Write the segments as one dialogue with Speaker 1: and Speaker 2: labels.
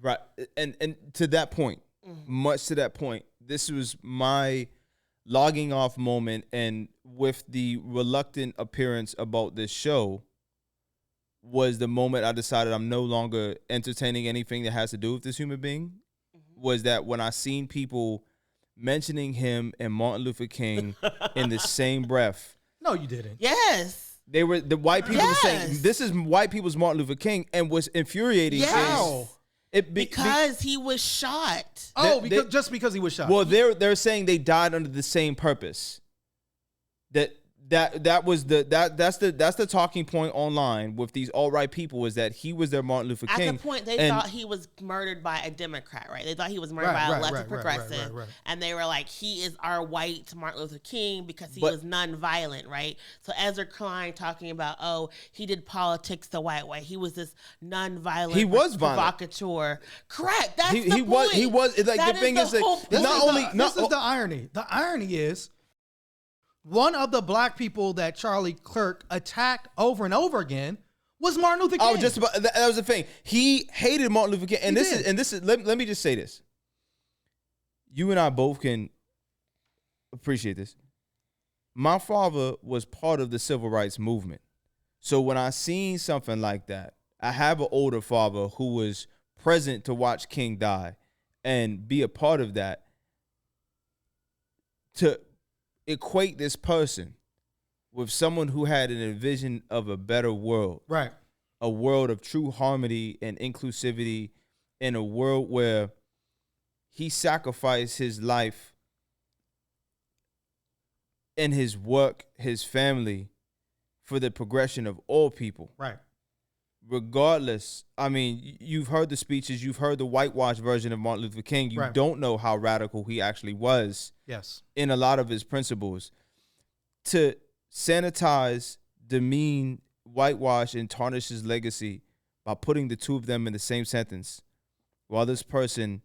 Speaker 1: Right. And to that point, much to that point, this was my logging off moment, and with the reluctant appearance about this show was the moment I decided I'm no longer entertaining anything that has to do with this human being. Was that when I seen people mentioning him and Martin Luther King in the same breath.
Speaker 2: No, you didn't.
Speaker 3: Yes.
Speaker 1: They were the white people were saying this is white people's Martin Luther King, and what's infuriating is
Speaker 3: because he was shot.
Speaker 2: Oh, just because he was shot.
Speaker 1: Well, they're saying they died under the same purpose. That's the talking point online with these alt-right people, is that he was their Martin Luther King.
Speaker 3: At the point, they thought he was murdered by a Democrat, right? They thought he was murdered by a left progressive. And they were like, he is our white Martin Luther King because he was nonviolent, right? So Ezra Klein talking about, he did politics the white way. He was this nonviolent,
Speaker 1: he was
Speaker 3: provocateur. Correct. That's the point.
Speaker 1: He was like,
Speaker 3: that
Speaker 1: the thing is that
Speaker 2: this is the irony. The irony is, one of the black people that Charlie Kirk attacked over and over again was Martin Luther King.
Speaker 1: Oh, just about that was the thing. He hated Martin Luther King, and this is. Let me just say this. You and I both can appreciate this. My father was part of the civil rights movement, so when I seen something like that, I have an older father who was present to watch King die and be a part of that. To equate this person with someone who had an vision of a better world,
Speaker 2: right?
Speaker 1: A world of true harmony and inclusivity, in a world where he sacrificed his life and his work, his family, for the progression of all people.
Speaker 2: Right.
Speaker 1: Regardless, I mean, you've heard the speeches, you've heard the whitewashed version of Martin Luther King. You don't know how radical he actually was.
Speaker 2: Yes.
Speaker 1: In a lot of his principles. To sanitize, demean, whitewash, and tarnish his legacy by putting the two of them in the same sentence, while this person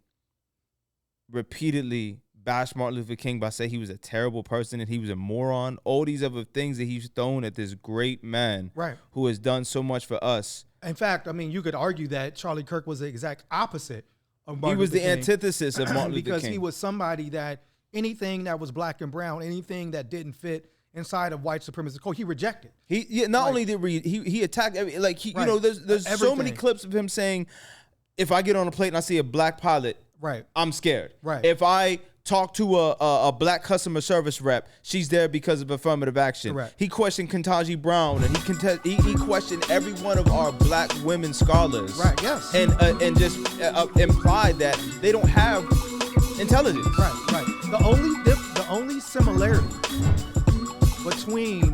Speaker 1: repeatedly bashed Martin Luther King by saying he was a terrible person and he was a moron, all these other things that he's thrown at this great man who has done so much for us.
Speaker 2: In fact, I mean, you could argue that Charlie Kirk was the exact opposite of Martin Luther King.
Speaker 1: He was the antithesis of Martin Luther King.
Speaker 2: Because he was somebody that anything that was black and brown, anything that didn't fit inside of white supremacist code, he rejected.
Speaker 1: Only did he attacked, like, you know, there's so many clips of him saying, if I get on a plate and I see a black pilot, I'm scared. If I talk to a black customer service rep, she's there because of affirmative action. He questioned Ketanji Brown, and he questioned every one of our black women scholars. And just implied that they don't have intelligence.
Speaker 2: The only similarity between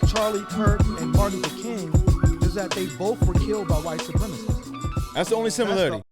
Speaker 2: Charlie Kirk and Martin Luther King is that they both were killed by white supremacists.
Speaker 1: That's the only similarity.